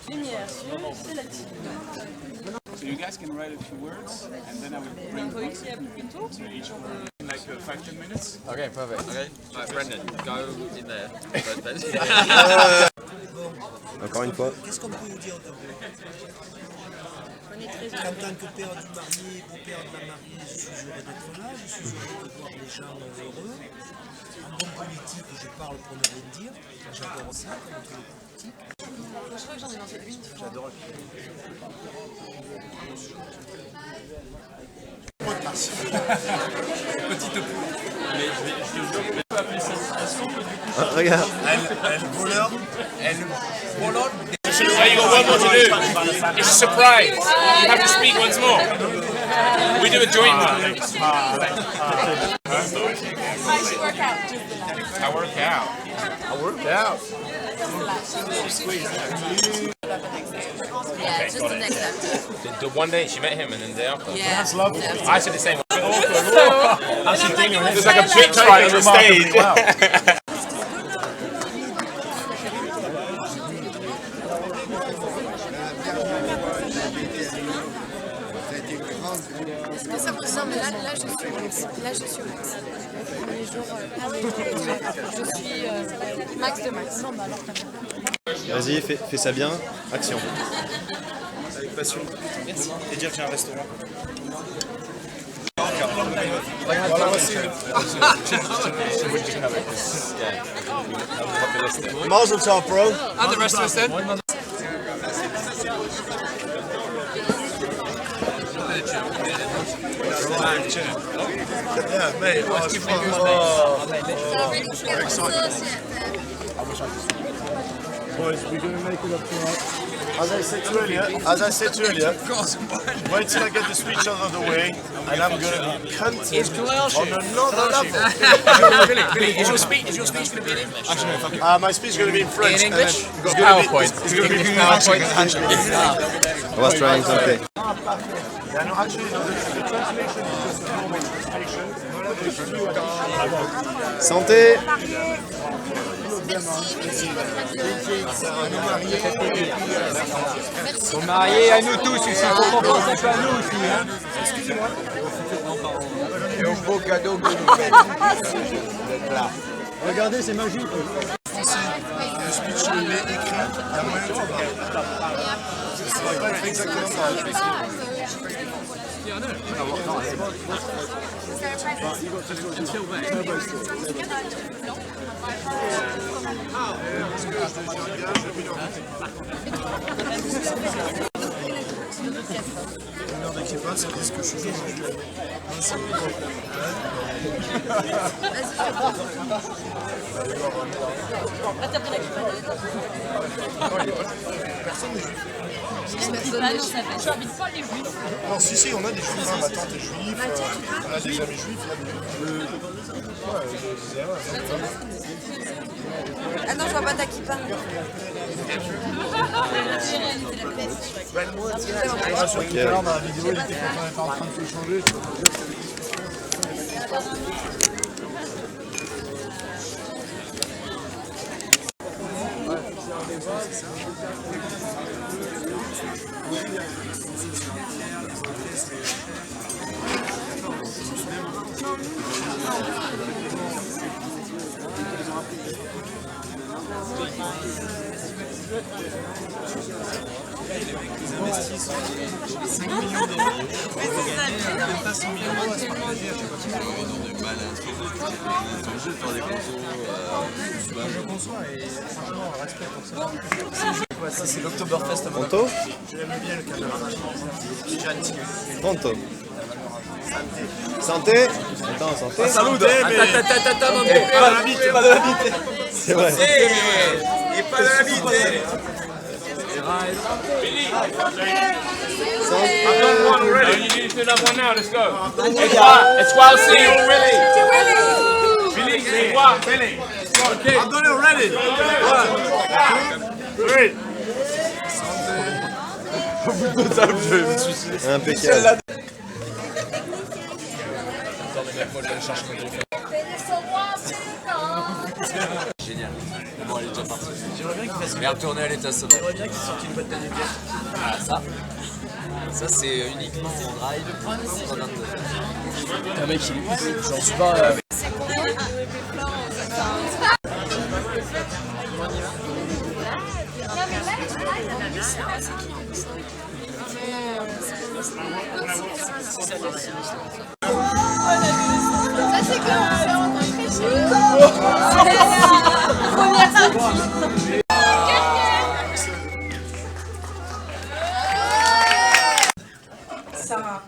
Lumière sur, c'est la team. So you guys can write a few words, and then I will bring points to each of them in like 5-10 minutes. Okay, perfect. Okay, right, Brendan, go in there. Encore une fois. Qu'est-ce qu'on peut vous dire de vous? En tant que père du marié, beau-père de la mariée, je suis heureux d'être là, je suis heureux de voir les gens heureux. En bon politique, je parle pour ne rien dire. J'adore ça, comme tous les politiques. Je crois que j'en ai lancé une fois. J'adore le Petite poule. Mais je peux appeler ça. Est-ce qu'on peut Regarde. Elle voleur. Now you got one more to do. It's a surprise. You have to speak once more. We do a joint one. How does it work out? I work out. Yeah, just the next step. The one day she met him and then the day after. Yeah. That's lovely. I said the same. It's like a big fight on the stage. Est-ce que ça ressemble? Là, je suis Max. Les jours, je suis Max de Max. Vas-y, fais ça bien. Action. Avec passion. Merci. Et dire que j'ai un restaurant. Mazel tov, bro. And the rest of us then? Yeah, mate. Boys, we're going to make it up tonight. As I said to you earlier, wait till I get the speech out of the way, and I'm going to be cunting on another level. Billy, is your speech going to be in English? My speech is going to be in French. In English? And then PowerPoint. It's going to be PowerPoint. I was trying something. Yeah, no, actually, the translation is just normal translation. Santé. Bon mariés à nous tous ici, faut qu'on pense un peu à nous aussi. Hein. Et au beau cadeau que nous faites. Là. Regardez, c'est magique. Le speech il est écrit, il y a moyen de faire. Ça va pas être exactement pareil. L'heure d'équipage, c'est ce que je suis. Personne n'est juif. J'invite pas les juifs. Non, si, on a des juifs. Ma tante est juive, on a des amis juifs. Ah non, je vois pas ta kippa. Sur tout à l'heure, dans la vidéo, il était en train de se changer. Ils investissent 5 millions d'euros. Même pas 100 000 euros à se partager à chaque fois. Je conçois et franchement, respect pour ça. Ça, c'est l'Oktoberfest à Monaco. Pronto? J'aime bien le caméraman. Gentil. Pronto. Santé. Attends, santé. Salut, Attends, mon pas de la bite, pas de la bite. C'est vrai. Et pas de la bite. You need to do another one now. Let's go. It's wild seeing you already. Billy, c'est what? Billy. Okay. I'm done already. 1, 2, 3. Impeccable. Moi, j'allais chercher mon téléphone. Génial. Bon, elle est déjà partie. J'aimerais bien qu'il fasse Mais retourner à l'état sauvage. J'aimerais bien qu'il sorte une boîte d'annuaire. Ah, ça c'est uniquement en drive. 122. Un mec, j'en suis pas. Ça c'est comme ça, on a Sarah,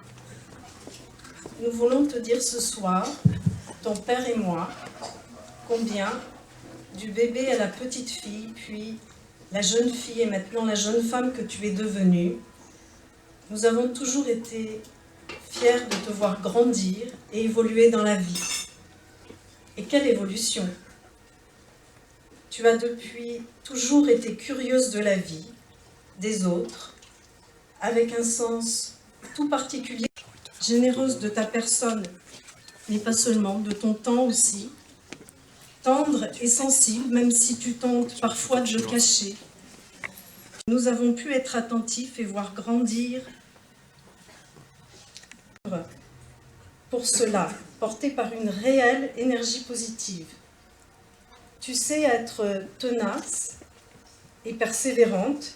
nous voulons te dire ce soir, ton père et moi, combien, du bébé à la petite fille, puis la jeune fille et maintenant la jeune femme que tu es devenue, nous avons toujours été fiers de te voir grandir et évoluer dans la vie. Et quelle évolution! Tu as depuis toujours été curieuse de la vie, des autres, avec un sens tout particulier, généreuse de ta personne, mais pas seulement, de ton temps aussi, tendre et sensible, même si tu tentes parfois de le cacher. Nous avons pu être attentifs et voir grandir. Pour cela, porté par une réelle énergie positive. Tu sais être tenace et persévérante,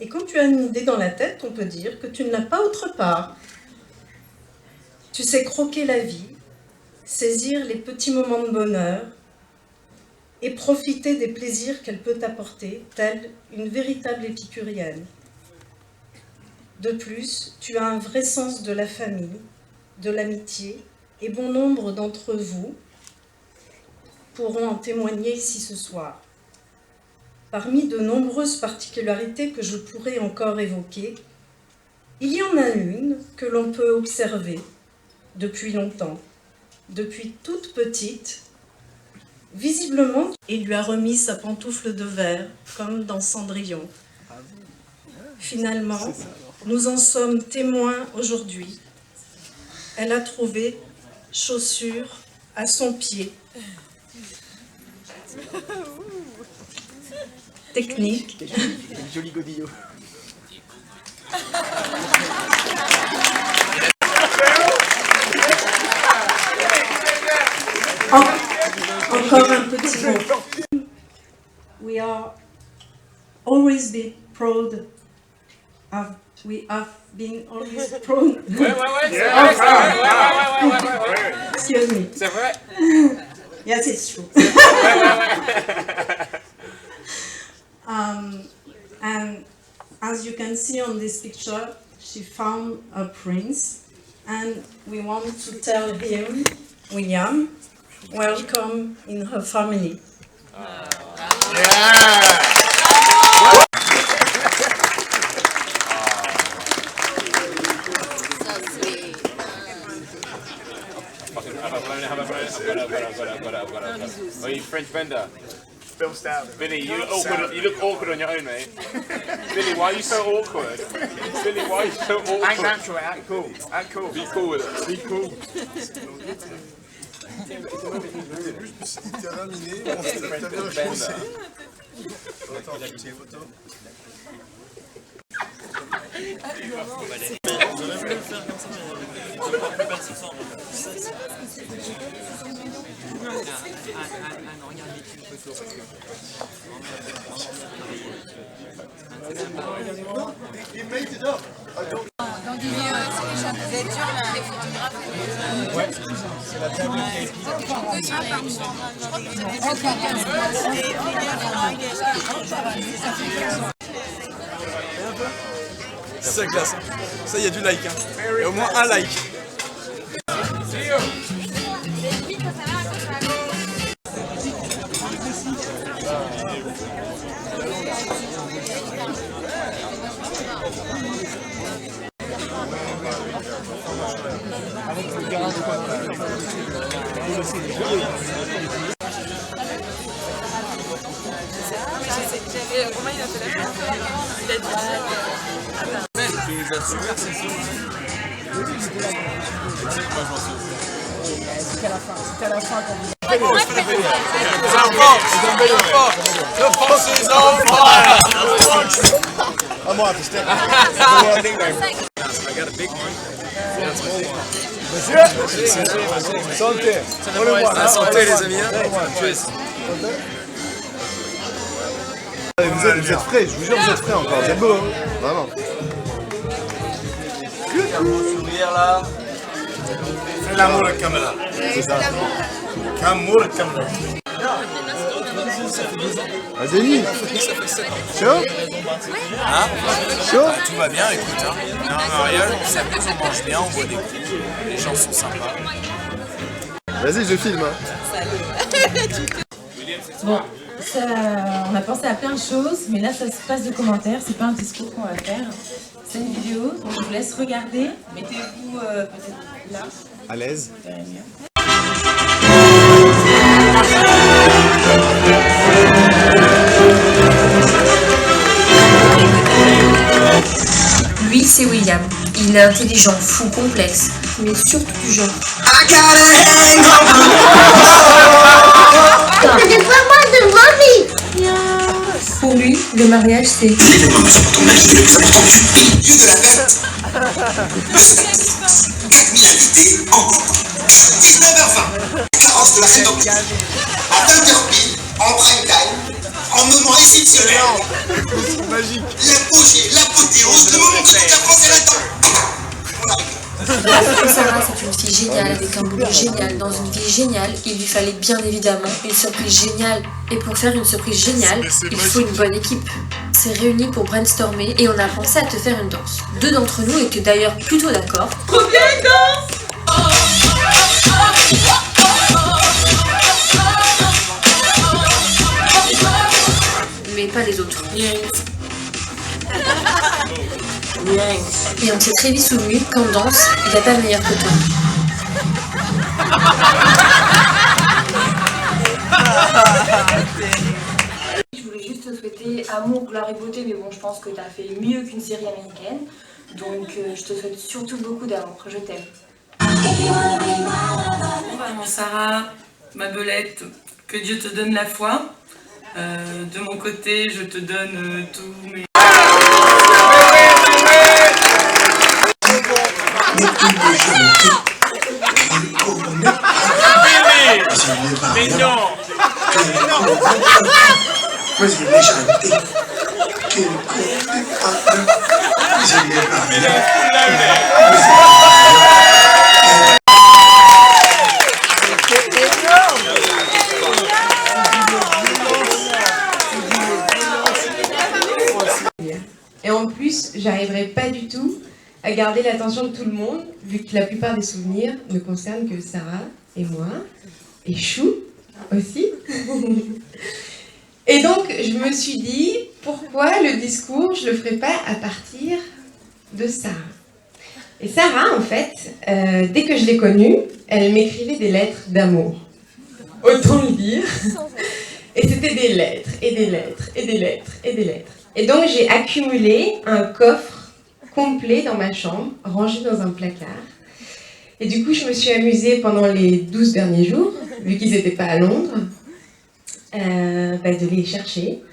et quand tu as une idée dans la tête, on peut dire que tu ne l'as pas autre part. Tu sais croquer la vie, saisir les petits moments de bonheur et profiter des plaisirs qu'elle peut t'apporter, telle une véritable épicurienne. De plus, tu as un vrai sens de la famille, de l'amitié, et bon nombre d'entre vous pourront en témoigner ici ce soir. Parmi de nombreuses particularités que je pourrais encore évoquer, il y en a une que l'on peut observer depuis longtemps, depuis toute petite, visiblement, et lui a remis sa pantoufle de verre, comme dans Cendrillon. Finalement, nous en sommes témoins aujourd'hui. Elle a trouvé chaussures à son pied. Technique. Joli godillot. Encore un petit mot. We are always be proud of, we have been always proud. Excuse me. C'est vrai. Yes, it's true. And as you can see on this picture, she found a prince, and we want to tell him, William, welcome in her family. Are you French Bender? Bill Stout. Billy, you look awkward on your own, mate. Billy, why are you so awkward? Billy, why are you so awkward? Act natural, act cool. Act cool. Be cool with it. Be cool. He made it up. Dans du vieux, c'est les chapeaux. Vous êtes dur là, les photographes. Ouais, c'est la table qui est. C'est classe. Ça, il y a du like. Hein. Il y a au moins un like. Romain, il a fait la même chose. Il a dit Tu les as souvenirs, c'est sûr. Tu sais que moi, je m'en souviens. C'était à la fin. C'était à la fin quand vous... The boss is on fire! I'm gonna have to step back. I got a big one. Santé. La santé, les amis. Cheers. Vous êtes frais, je vous jure, vous êtes frais encore. Vous êtes beau, hein. Vraiment. Sourire là. Fais l'amour à la caméra. C'est ça. Amour à la caméra. Ah, Denis. Chaud? Hein? Chaud? Bah, tout va bien, écoute. Hein. On est en mariage, on s'amuse, on mange bien, on boit des coups. Les gens sont sympas. Vas-y, je filme. Hein. Bon, ça, on a pensé à plein de choses, mais là ça se passe de commentaires, c'est pas un discours qu'on va faire. C'est une vidéo, donc je vous laisse regarder. Mettez-vous peut-être là. À l'aise. Lui, c'est William. Il est intelligent, fou, complexe, mais surtout du genre. Pour lui, le mariage, c'est... Ton mec, il est le plus important du milieu de la fête. 4000 invités en groupe. 19h20, carrosse de la fête en public. À 20h pile, en prime time, en moment exceptionnel. Magique. L'apogée, l'apothéose, le moment que toute la France est là-dedans. On arrive. Sarah, c'est une fille géniale, avec un boulot génial, dans une vie géniale. Il lui fallait bien évidemment une surprise géniale. Et pour faire une surprise géniale, il faut une bonne équipe. On s'est réunis pour brainstormer et on a pensé à te faire une danse. 2 d'entre nous étaient d'ailleurs plutôt d'accord. Trop bien une danse! Mais pas les autres. Et on s'est très vite souvenu qu'en danse, il n'y a pas meilleur que toi. Je voulais juste te souhaiter amour, gloire et beauté, mais bon, je pense que tu as fait mieux qu'une série américaine. Donc, je te souhaite surtout beaucoup d'amour. Je t'aime. Maman Sarah, ma belette, que Dieu te donne la foi. De mon côté, je te donne tous mes... Mais non. Moi, je l'ai chanté. Que le corps du pardon. Je l'ai parlé. Et en plus, j'arriverai pas du tout à garder l'attention de tout le monde, vu que la plupart des souvenirs ne concernent que Sarah et moi, et Chou aussi. Et donc, je me suis dit, pourquoi le discours, je le ferai pas à partir de Sarah. Et Sarah, en fait, dès que je l'ai connue, elle m'écrivait des lettres d'amour. Autant le dire. Et c'était des lettres, et des lettres, et des lettres, et des lettres. Et donc, j'ai accumulé un coffre complet dans ma chambre, rangé dans un placard. Et du coup, je me suis amusée pendant les 12 derniers jours, vu qu'ils n'étaient pas à Londres, de les chercher,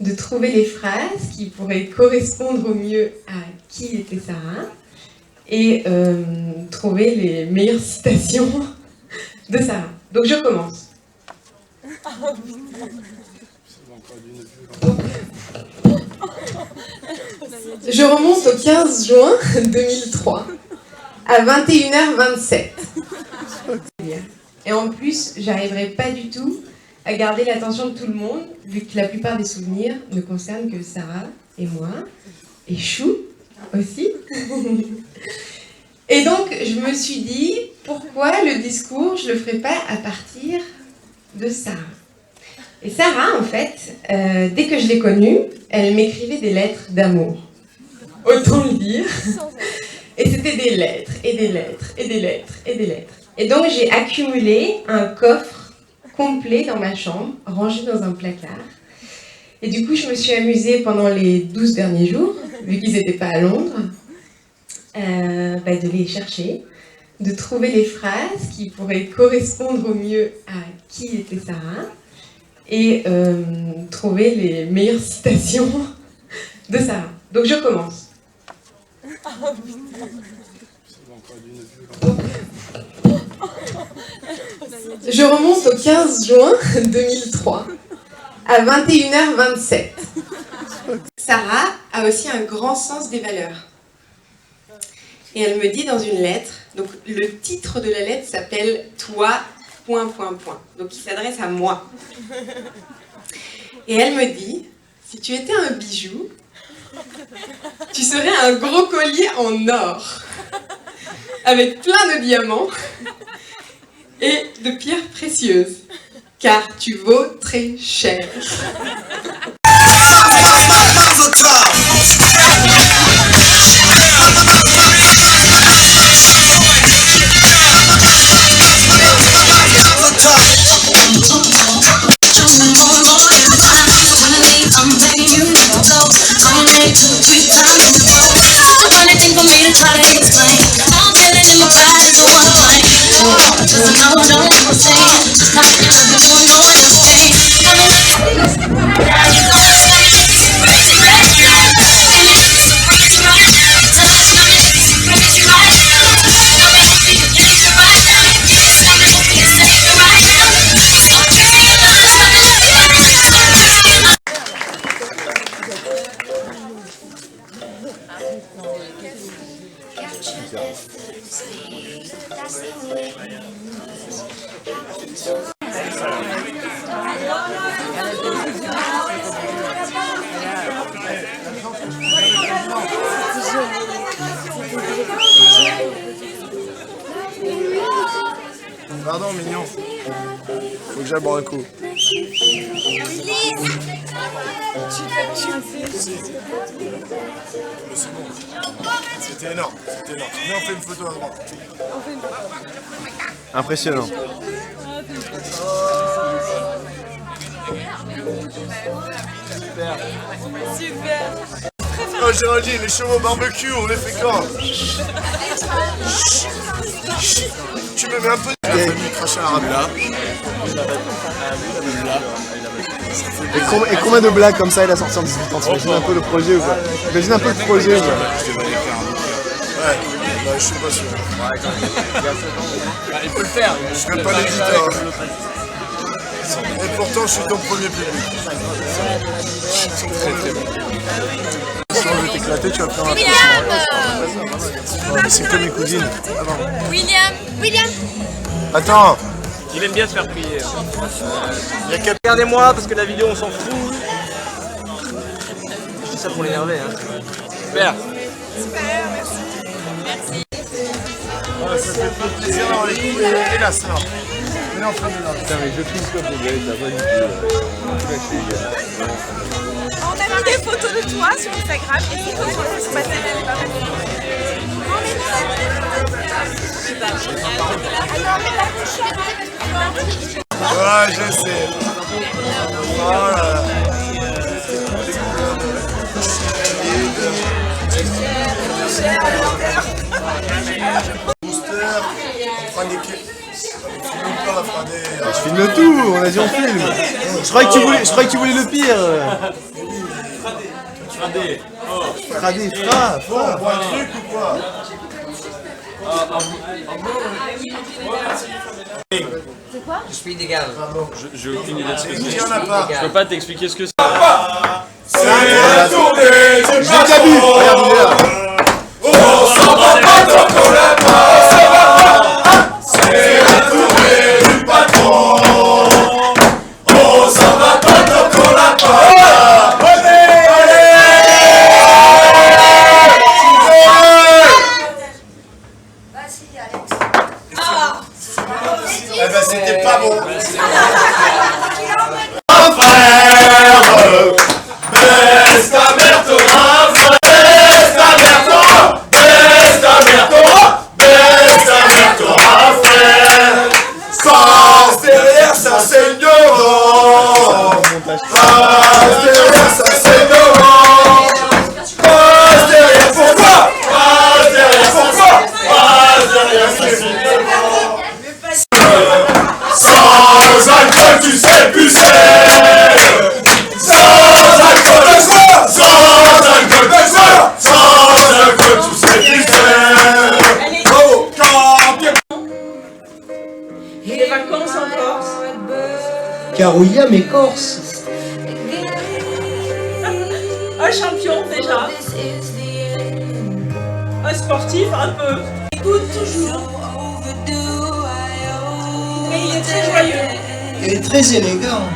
de trouver les phrases qui pourraient correspondre au mieux à qui était Sarah, et trouver les meilleures citations de Sarah. Donc, je commence. Je remonte au 15 juin 2003, à 21h27. Et en plus, j'arriverai pas du tout à garder l'attention de tout le monde, vu que la plupart des souvenirs ne concernent que Sarah et moi, et Chou aussi. Et donc, je me suis dit, pourquoi le discours, je le ferai pas à partir de Sarah. Et Sarah, en fait, dès que je l'ai connue, elle m'écrivait des lettres d'amour. Autant le dire. Et c'était des lettres, et des lettres, et des lettres, et des lettres. Et donc, j'ai accumulé un coffre complet dans ma chambre, rangé dans un placard. Et du coup, je me suis amusée pendant les 12 derniers jours, vu qu'ils n'étaient pas à Londres, de les chercher, de trouver les phrases qui pourraient correspondre au mieux à qui était Sarah et trouver les meilleures citations de Sarah. Donc je commence. Je remonte au 15 juin 2003 à 21h27. Sarah a aussi un grand sens des valeurs. Et elle me dit dans une lettre, donc le titre de la lettre s'appelle « Toi, .. .. » donc il s'adresse à moi. Et elle me dit, si tu étais un bijou, tu serais un gros collier en or, avec plein de diamants et de pierres précieuses, car tu vaux très cher. Pardon, mignon. Faut que j'aille boire un coup. C'était énorme, c'était énorme. Viens, on fait une photo à droite. Impressionnant. Super. Super. Oh Géraldine, les chevaux barbecue, on les fait quand? Tu me mets un peu de... Il a fallu cracher un rabat. Et combien de blagues comme ça il a sorti en 18 ans? T'imagines un peu le projet ou quoi? T'imagines un peu le projet ou quoi? Ouais, bah, je suis pas sûr. Il peut le faire. Je serai pas l'éditeur. Et pourtant, je suis ton premier public. Très très bon. Si on veut t'éclater, tu vas faire un William! C'est que mes cousines. William! Attends! Il aime bien se faire prier. Regardez-moi parce que la vidéo on s'en fout. Je dis ça pour l'énerver. Hein. Super. Super, merci. Ah, ça fait trop plaisir d'avoir les coups et la sœur. Mais non, putain, mais je filme quoi pour vous, t'as pas du tout. On a mis des photos de toi sur Instagram et des photos sur ma télé, elle est pas mal. Ouais, je sais. Oh là là. Booster, on fera je filme tout, on a dit on filme. Je croyais que tu voulais le pire. 3D, fra. On voit un truc ou quoi? C'est quoi? Je suis illégal. J'ai aucune idée de ce que c'est. Je peux pas t'expliquer ce que c'est. C'est la tournée du patron. On s'en va pas tant qu'on l'a pas. C'est la tournée du patron. On s'en va pas tant qu'on l'a pas. Vas-y, Alex. Eh ben c'était pas bon. Pourquoi? car William est corse. Un champion déjà. Un sportif un peu. Il écoute toujours. Mais il est très joyeux. Il est très élégant.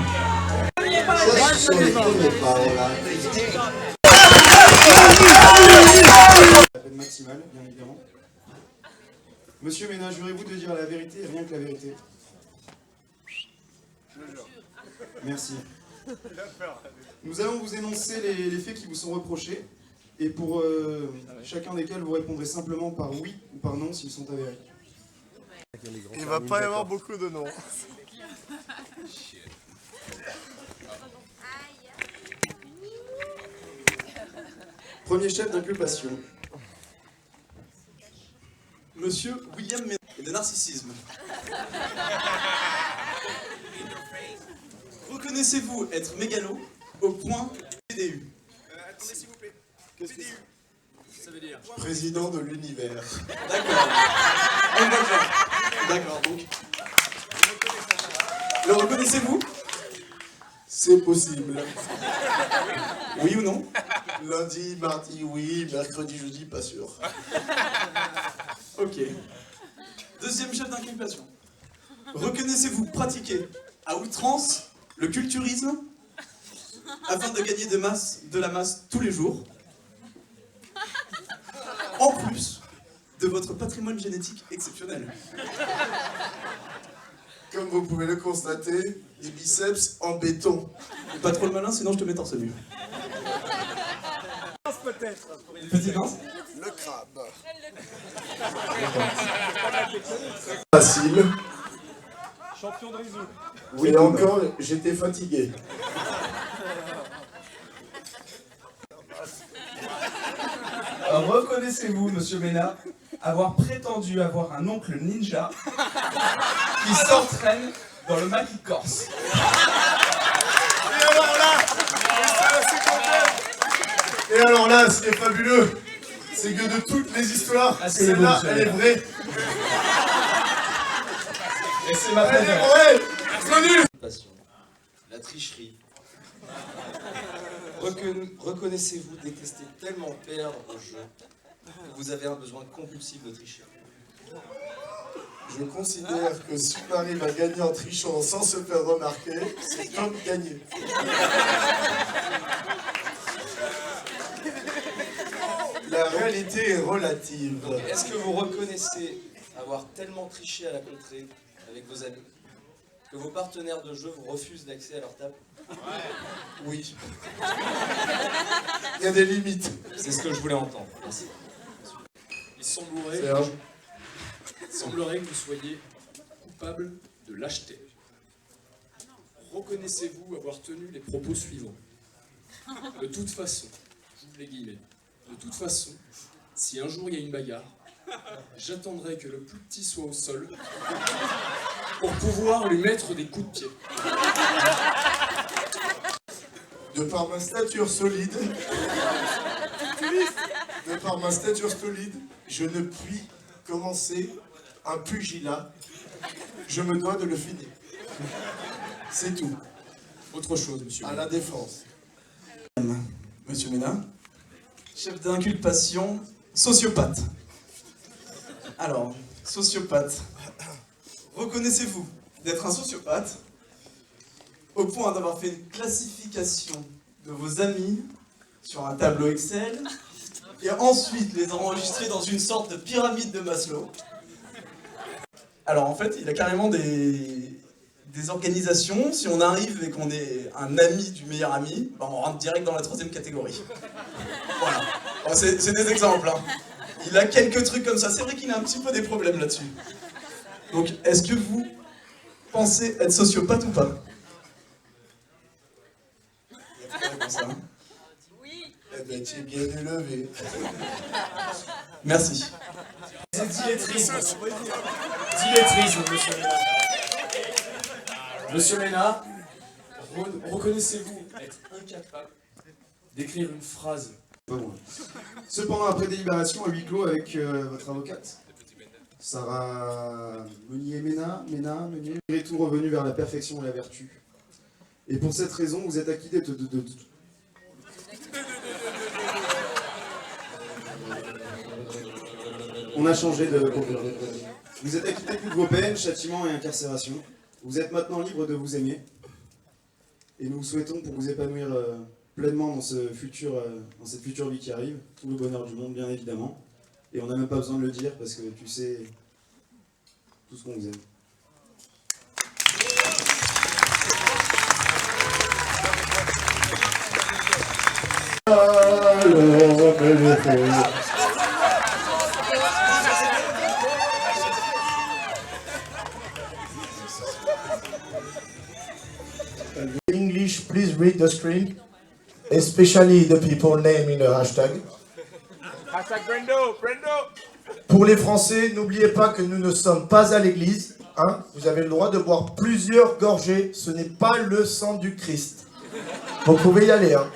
Ça, ce sont les premiers pas, voilà. La peine maximale, bien évidemment. Monsieur Ménard, jurez-vous de dire la vérité et rien que la vérité? Merci. Nous allons vous énoncer les faits qui vous sont reprochés, et pour chacun desquels vous répondrez simplement par oui ou par non s'ils sont avérés. Il va pas y avoir beaucoup de noms. Premier chef d'inculpation. Monsieur William Ménard et le narcissisme. Reconnaissez-vous être mégalo au point PDU? Attendez s'il vous plaît. Qu'est-ce que ça veut dire? Président de l'univers. D'accord. On va le faire. D'accord, donc. Le reconnaissez-vous? C'est possible. Oui ou non? Lundi, mardi, oui. Mercredi, jeudi, pas sûr. Ok. Deuxième chef d'inculpation. Reconnaissez-vous pratiquer à outrance le culturisme afin de gagner de la masse tous les jours, en plus de votre patrimoine génétique exceptionnel? Comme vous pouvez le constater, les biceps en béton. Pas trop le malin, sinon je te mets torse nu. Peut-être. Petite danse? Le crabe. Facile. Champion de Rizou. Oui, et encore, j'étais fatigué. Reconnaissez-vous, monsieur Ménard, avoir prétendu avoir un oncle ninja qui s'entraîne dans le maquis corse? Et alors là, ce qui est fabuleux, c'est que de toutes les histoires, celle-là, elle est vraie. Et c'est ma préférée. La tricherie. Reconnaissez-vous détester tellement perdre au jeu que vous avez un besoin compulsif de tricher? Je considère que si on arrive à gagner en trichant sans se faire remarquer, c'est comme gagner. La réalité est relative. Est-ce que vous reconnaissez avoir tellement triché à la contrée avec vos amis que vos partenaires de jeu vous refusent d'accès à leur table? Oui. Il y a des limites. C'est ce que je voulais entendre. Merci. Il semblerait que vous soyez coupable de lâcheté. Reconnaissez-vous avoir tenu les propos suivants? De toute façon, j'ouvre les guillemets, de toute façon, si un jour il y a une bagarre, j'attendrai que le plus petit soit au sol pour pouvoir lui mettre des coups de pied. De par ma stature solide, je ne puis commencer un pugilat. Je me dois de le finir. C'est tout. Autre chose, monsieur. À la défense. Monsieur Ménard, chef d'inculpation, sociopathe. Alors, sociopathe. Reconnaissez-vous d'être un sociopathe au point d'avoir fait une classification de vos amis sur un tableau Excel et ensuite les enregistrer dans une sorte de pyramide de Maslow? Alors en fait, il a carrément des organisations. Si on arrive et qu'on est un ami du meilleur ami, ben on rentre direct dans la 3e catégorie. Voilà. Bon, c'est des exemples. Hein. Il a quelques trucs comme ça. C'est vrai qu'il a un petit peu des problèmes là-dessus. Donc, est-ce que vous pensez être sociopathe ou pas? Oui. Eh ben, tu es bien élevé. Merci. C'est dilettrisme. Dilettrisme, monsieur Ménard. Monsieur Ménard, reconnaissez-vous être incapable d'écrire une phrase? Pas moi. Cependant, après délibération à huis clos avec votre avocate, Sarah Meunier-Meunier, malgré tout revenu vers la perfection et la vertu, Et pour cette raison, vous êtes acquittés de... On a changé de... Vous êtes acquittés de toutes vos peines, châtiments et incarcération. Vous êtes maintenant libre de vous aimer. Et nous vous souhaitons, pour vous épanouir pleinement dans, cette future vie qui arrive, tout le bonheur du monde, bien évidemment. Et on n'a même pas besoin de le dire, parce que tu sais tout ce qu'on vous aime. English, please read the screen, especially the people name in the hashtag. Hashtag Brendo, Brendo. Pour les Français, n'oubliez pas que nous ne sommes pas à l'église. Hein? Vous avez le droit de boire plusieurs gorgées. Ce n'est pas le sang du Christ. Vous pouvez y aller. Hein?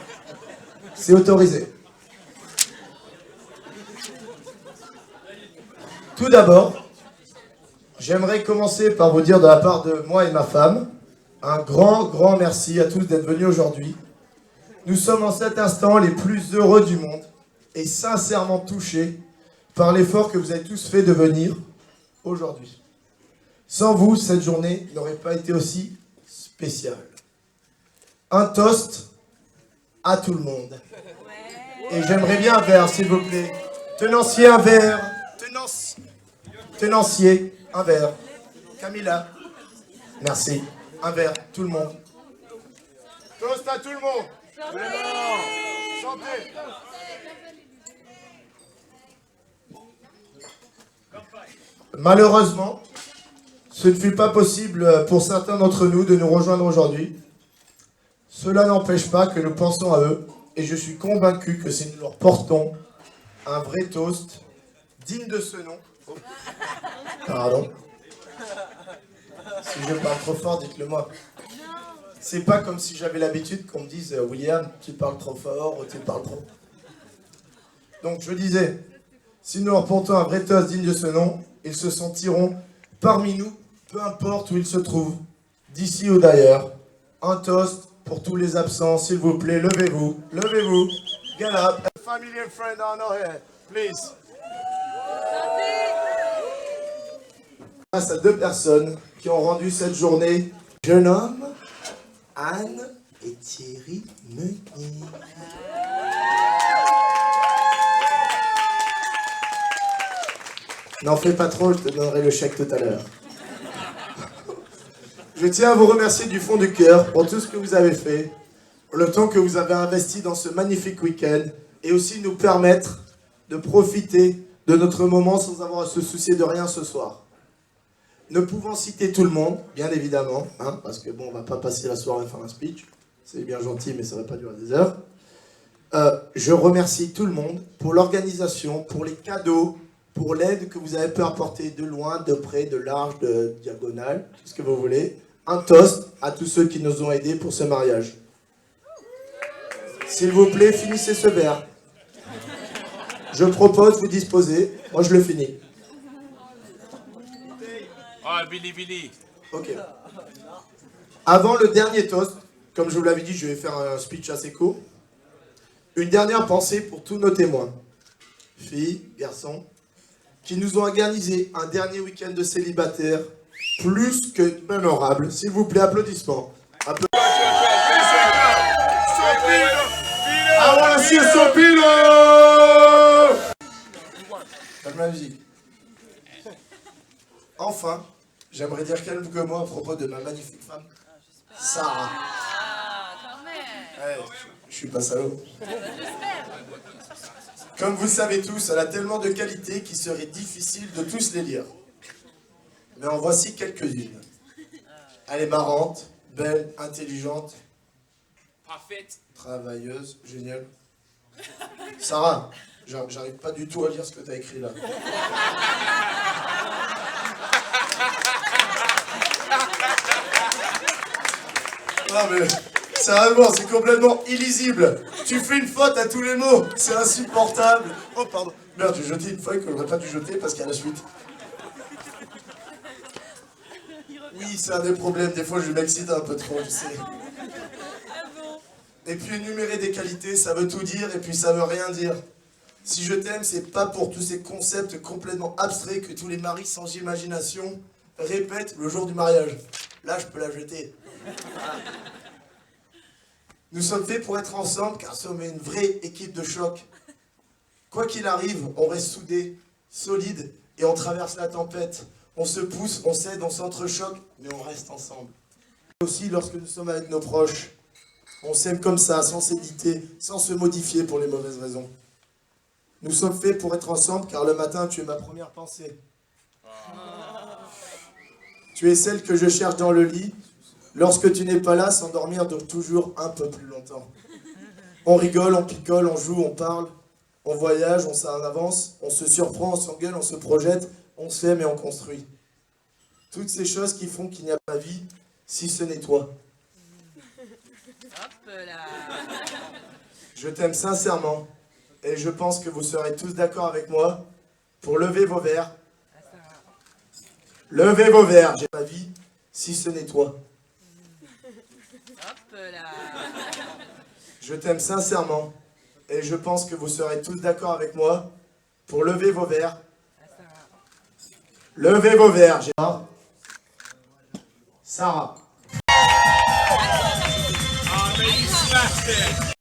C'est autorisé. Tout d'abord, j'aimerais commencer par vous dire de la part de moi et ma femme, un grand merci à tous d'être venus aujourd'hui. Nous sommes en cet instant les plus heureux du monde et sincèrement touchés par l'effort que vous avez tous fait de venir aujourd'hui. Sans vous, cette journée n'aurait pas été aussi spéciale. Un toast à tout le monde. Et j'aimerais bien un verre, s'il vous plaît. Tenancier, un verre. Tenancier, un verre. Camilla, merci. Un verre, tout le monde. Toast à tout le monde. Santé. Malheureusement, ce ne fut pas possible pour certains d'entre nous de nous rejoindre aujourd'hui. Cela n'empêche pas que nous pensons à eux et je suis convaincu que si nous leur portons un vrai toast digne de ce nom. Oh. Pardon. Si je parle trop fort, dites-le moi. C'est pas comme si j'avais l'habitude qu'on me dise William, tu parles trop fort ou tu parles trop. Donc je disais, si nous leur portons un vrai toast digne de ce nom, ils se sentiront parmi nous, peu importe où ils se trouvent, d'ici ou d'ailleurs. Un toast pour tous les absents, s'il vous plaît, levez-vous, levez-vous. Get up. A family and friend on our head, please. Grâce à deux personnes qui ont rendu cette journée, jeune homme, Anne et Thierry Meunier. N'en fais pas trop, je te donnerai le chèque tout à l'heure. Je tiens à vous remercier du fond du cœur pour tout ce que vous avez fait, le temps que vous avez investi dans ce magnifique week-end, et aussi nous permettre de profiter de notre moment sans avoir à se soucier de rien ce soir. Ne pouvant citer tout le monde, bien évidemment, hein, parce que bon, on va pas passer la soirée à faire un speech, c'est bien gentil, mais ça va pas durer des heures. Je remercie tout le monde pour l'organisation, pour les cadeaux, pour l'aide que vous avez pu apporter de loin, de près, de large, de diagonale, tout ce que vous voulez. Un toast à tous ceux qui nous ont aidés pour ce mariage. S'il vous plaît, finissez ce verre. Je propose, vous disposez. Moi, je le finis. Oh, Billy. Ok. Avant le dernier toast, comme je vous l'avais dit, je vais faire un speech assez court. Une dernière pensée pour tous nos témoins. Filles, garçons, qui nous ont organisé un dernier week-end de célibataire plus que mémorable. S'il vous plaît, applaudissements. I wanna see a Sopino! Calme la musique. Enfin, j'aimerais dire quelques mots à propos de ma magnifique femme, Sarah. Ouais, je suis pas salaud. Comme vous le savez tous, elle a tellement de qualités qu'il serait difficile de tous les lire. Mais en voici quelques-unes. Elle est marrante, belle, intelligente, Parfaite. travailleuse, géniale. Sarah, j'arrive pas du tout à lire ce que tu as écrit là. Non mais, sérieusement, c'est complètement illisible. Tu fais une faute à tous les mots, c'est insupportable. Oh pardon, merde, j'ai jeté une feuille que j'aurais pas dû jeter parce qu'il y a la suite. Oui, c'est un des problèmes, des fois je m'excite un peu trop, je sais. Et puis énumérer des qualités, ça veut tout dire et puis ça veut rien dire. Si je t'aime, c'est pas pour tous ces concepts complètement abstraits que tous les maris sans imagination répètent le jour du mariage. Là, je peux la jeter. Nous sommes faits pour être ensemble car nous sommes une vraie équipe de choc. Quoi qu'il arrive, on reste soudés, solides et on traverse la tempête. On se pousse, on s'aide, on s'entrechoque, mais on reste ensemble. Aussi lorsque nous sommes avec nos proches. On s'aime comme ça, sans s'éditer, sans se modifier pour les mauvaises raisons. Nous sommes faits pour être ensemble car le matin, tu es ma première pensée. Tu es celle que je cherche dans le lit. Lorsque tu n'es pas là, s'endormir dure toujours un peu plus longtemps. On rigole, on picole, on joue, on parle, on voyage, on s'en avance, on se surprend, on s'engueule, on se projette, on s'aime et on construit. Toutes ces choses qui font qu'il n'y a pas vie si ce n'est toi. Je t'aime sincèrement et je pense que vous serez tous d'accord avec moi pour lever vos verres. Levez vos verres, j'ai pas vie si ce n'est toi. Je t'aime sincèrement et je pense que vous serez tous d'accord avec moi pour lever vos verres. Levez vos verres, j'ai pas. Sarah. Oh, man, you smashed it.